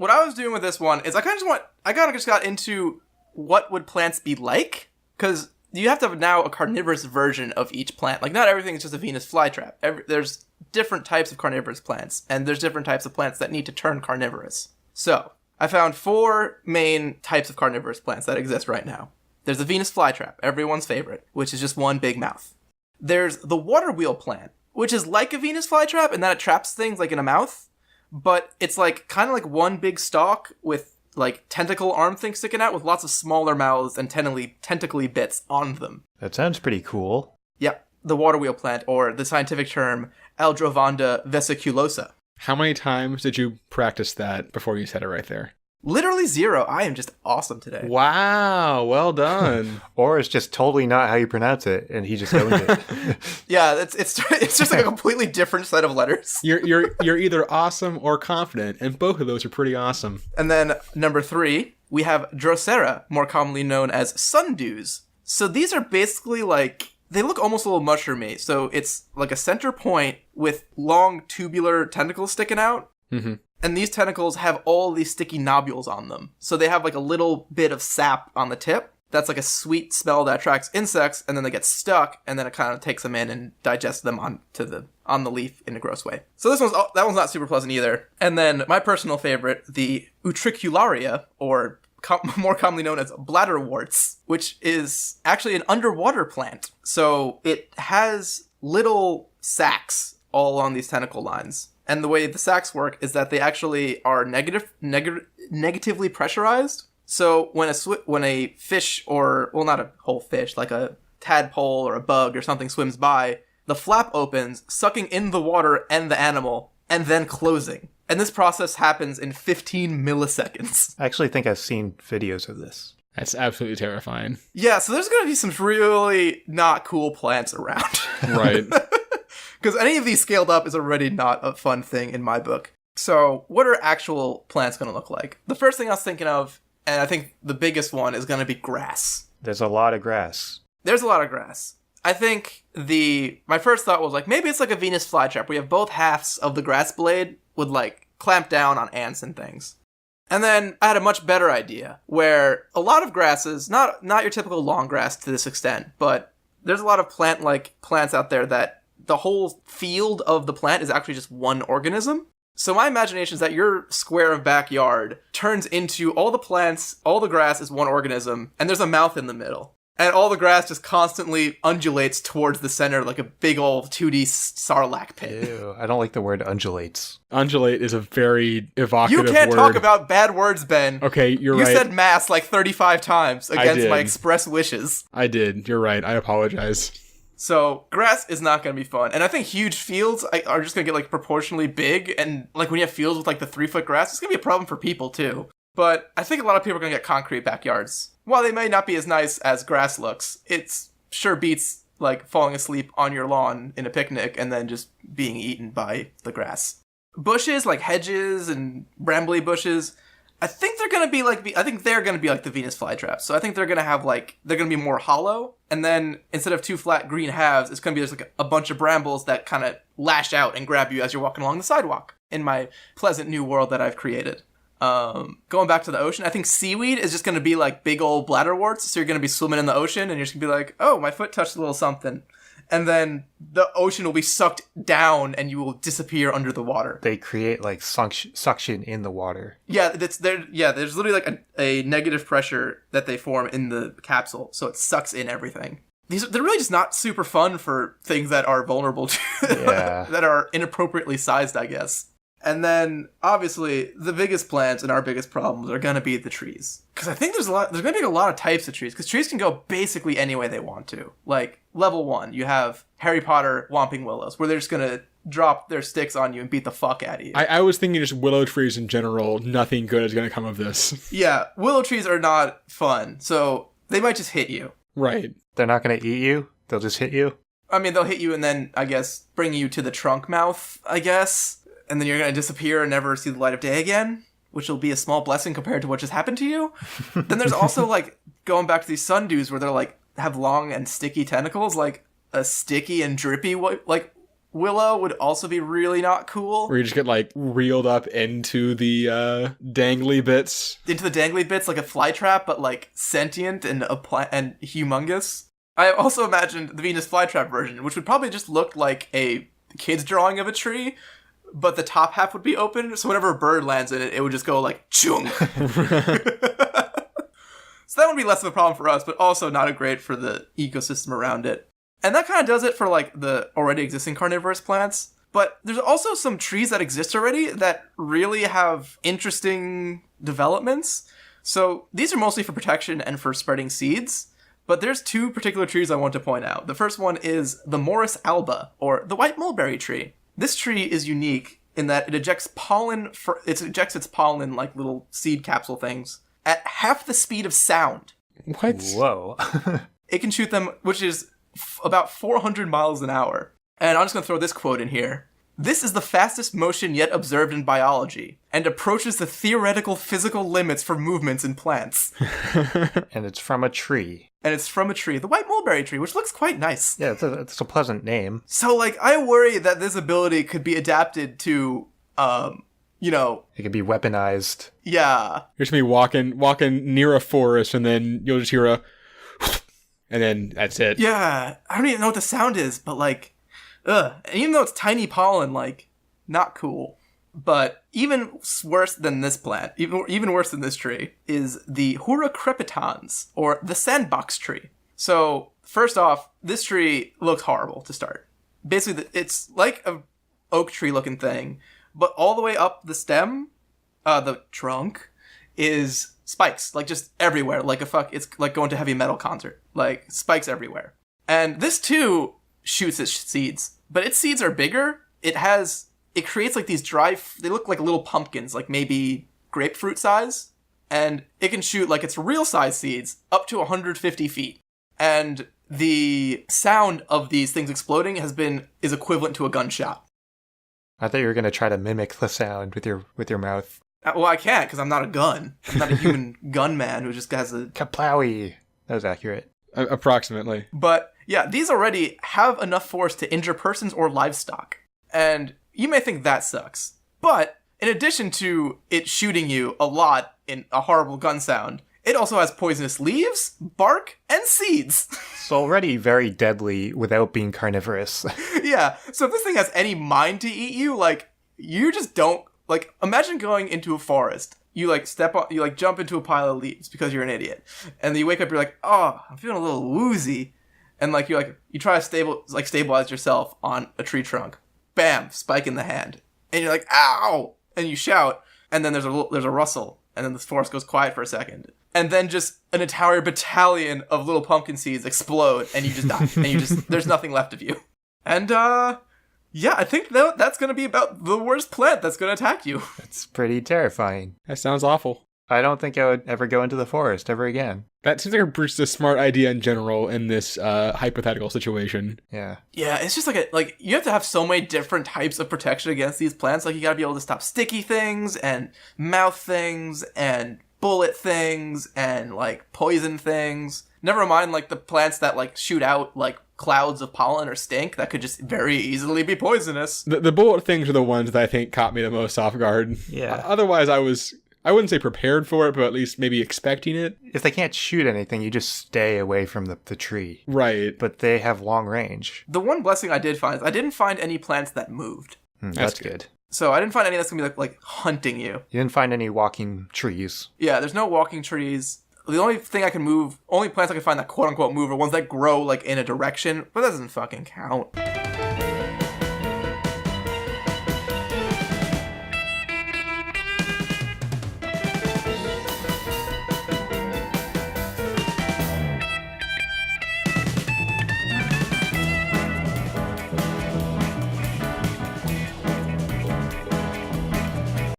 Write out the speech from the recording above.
what I was doing with this one is I kind of just got into what would plants be like, because you have to have now a carnivorous version of each plant. Like, not everything is just a Venus flytrap. There's different types of carnivorous plants, and there's different types of plants that need to turn carnivorous. So, I found 4 main types of carnivorous plants that exist right now. There's the Venus flytrap, everyone's favorite, which is just one big mouth. There's the water wheel plant, which is like a Venus flytrap in that it traps things like in a mouth, but it's like kind of like one big stalk with like tentacle arm things sticking out with lots of smaller mouths and tentacly bits on them. That sounds pretty cool. Yep, the water wheel plant, or the scientific term Aldrovanda vesiculosa. How many times did you practice that before you said it right there? Literally 0. I am just awesome today. Wow, well done. Or it's just totally not how you pronounce it, and he just owned it. Yeah, it's just like a completely different set of letters. You're either awesome or confident, and both of those are pretty awesome. And then number 3, we have Drosera, more commonly known as sundews. So these are basically like, they look almost a little mushroomy. So it's like a center point with long tubular tentacles sticking out. Mm-hmm. And these tentacles have all these sticky nodules on them. So they have like a little bit of sap on the tip. That's like a sweet smell that attracts insects, and then they get stuck, and then it kind of takes them in and digests them on the leaf in a gross way. So that one's not super pleasant either. And then my personal favorite, the Utricularia, or more commonly known as bladderworts, which is actually an underwater plant. So it has little sacs all along these tentacle lines. And the way the sacs work is that they actually are negatively pressurized. So when a fish, or, well, not a whole fish, like a tadpole or a bug or something swims by, the flap opens, sucking in the water and the animal, and then closing. And this process happens in 15 milliseconds. I actually think I've seen videos of this. That's absolutely terrifying. Yeah, so there's going to be some really not cool plants around. Right. Because any of these scaled up is already not a fun thing in my book. So what are actual plants going to look like? The first thing I was thinking of, and I think the biggest one, is going to be grass. There's a lot of grass. There's a lot of grass. I think my first thought was like, maybe it's like a Venus flytrap where you have both halves of the grass blade would like clamp down on ants and things. And then I had a much better idea where a lot of grasses, not your typical long grass to this extent, but there's a lot of plant-like plants out there that the whole field of the plant is actually just one organism. So my imagination is that your square of backyard turns into all the plants, all the grass is one organism, and there's a mouth in the middle. And all the grass just constantly undulates towards the center like a big old 2D sarlacc pit. Ew, I don't like the word undulates. Undulate is a very evocative word. You can't talk about bad words, Ben. Okay, you're right. You said mass like 35 times against did. my express wishes. I did. You're right. I apologize. So, grass is not going to be fun. And I think huge fields are just going to get, like, proportionally big. And, like, when you have fields with, like, the 3-foot grass, it's going to be a problem for people, too. But I think a lot of people are going to get concrete backyards. While they may not be as nice as grass looks, it's sure beats, like, falling asleep on your lawn in a picnic and then just being eaten by the grass. Bushes, like hedges and brambly bushes, I think they're going to be like the Venus flytraps. So I think they're going to be more hollow. And then instead of 2 flat green halves, it's going to be just like a bunch of brambles that kind of lash out and grab you as you're walking along the sidewalk in my pleasant new world that I've created. Going back to the ocean, I think seaweed is just going to be like big old bladderworts. So you're going to be swimming in the ocean and you're just going to be like, oh, my foot touched a little something. And then the ocean will be sucked down and you will disappear under the water. They create like suction in the water. Yeah, there's literally like a negative pressure that they form in the capsule, so it sucks in everything. They're really just not super fun for things that are vulnerable to that are inappropriately sized, I guess. And then, obviously, the biggest plants and our biggest problems are going to be the trees. Because I think there's going to be a lot of types of trees, because trees can go basically any way they want to. Like, level 1, you have Harry Potter Whomping Willows, where they're just going to drop their sticks on you and beat the fuck out of you. I was thinking just willow trees in general, nothing good is going to come of this. Yeah, willow trees are not fun, so they might just hit you. Right. They're not going to eat you? They'll just hit you? I mean, they'll hit you and then, I guess, bring you to the trunk mouth, I guess. And then you're going to disappear and never see the light of day again, which will be a small blessing compared to what just happened to you. Then there's also, like, going back to these sundews where they're, like, have long and sticky tentacles, like a sticky and drippy, like, willow would also be really not cool. Where you just get like reeled up into the dangly bits. Into the dangly bits like a fly trap, but like sentient and and humongous. I also imagined the Venus flytrap version, which would probably just look like a kid's drawing of a tree, but the top half would be open, so whenever a bird lands in it, it would just go like chung. So that would be less of a problem for us, but also not great for the ecosystem around it. And that kind of does it for like the already existing carnivorous plants. But there's also some trees that exist already that really have interesting developments. So these are mostly for protection and for spreading seeds. But there's two particular trees I want to point out. The first one is the Morus alba, or the white mulberry tree. This tree is unique in that it ejects pollen. It ejects its pollen like little seed capsule things at half the speed of sound. What? Whoa. It can shoot them, which is about 400 miles an hour. And I'm just going to throw this quote in here. This is the fastest motion yet observed in biology, and approaches the theoretical physical limits for movements in plants. And it's from a tree. And it's from a tree, the white mulberry tree, which looks quite nice. Yeah, it's a pleasant name. So, like, I worry that this ability could be adapted to, It could be weaponized. yeah. You're just gonna be walking near a forest, and then you'll just hear a, and then that's it. Yeah, I don't even know what the sound is, but, like, ugh. And even though it's tiny pollen, like, not cool. But even worse than this plant, even worse than this tree, is the Hura crepitans, or the sandbox tree. So, first off, this tree looks horrible to start. Basically, it's like a oak tree looking thing, but all the way up the stem, the trunk, is spikes, like just everywhere, it's like going to a heavy metal concert, like spikes everywhere. And this too shoots its seeds, but its seeds are bigger. It creates like these they look like little pumpkins, like maybe grapefruit size, and it can shoot like its real size seeds up to 150 feet. And the sound of these things exploding is equivalent to a gunshot. I thought you were going to try to mimic the sound with your mouth. Well, I can't because I'm not a gun. I'm not a human gunman who just has a... Kaplowy. That was accurate. Approximately. But yeah, these already have enough force to injure persons or livestock. And you may think that sucks. But in addition to it shooting you a lot in a horrible gun sound, it also has poisonous leaves, bark, and seeds. It's already very deadly without being carnivorous. Yeah, so if this thing has any mind to eat you, like, you just don't... Like, imagine going into a forest. You, like, jump into a pile of leaves because you're an idiot. And then you wake up, you're like, oh, I'm feeling a little woozy. And, like, you try to stabilize yourself on a tree trunk. Bam, spike in the hand. And you're like, ow! And you shout, and then there's a rustle. And then the forest goes quiet for a second. And then just an entire battalion of little pumpkin seeds explode, and you just die. And there's nothing left of you. And, yeah, I think that's going to be about the worst plant that's going to attack you. It's pretty terrifying. That sounds awful. I don't think I would ever go into the forest ever again. That seems like a smart idea in general in this hypothetical situation. Yeah. Yeah, it's just like you have to have so many different types of protection against these plants. Like, you got to be able to stop sticky things and mouth things and bullet things and, like, poison things. Never mind, like, the plants that, like, shoot out, like, clouds of pollen or stink that could just very easily be poisonous. The bullet things are the ones that I think caught me the most off guard. Yeah. Otherwise, I wouldn't say prepared for it, but at least maybe expecting it. If they can't shoot anything, you just stay away from the tree. Right. But they have long range. The one blessing I did find is I didn't find any plants that moved. That's good. So I didn't find any that's going to be like hunting you. You didn't find any walking trees. Yeah, there's no walking trees. The only plants I can find that quote-unquote move are ones that grow, like, in a direction, but that doesn't fucking count.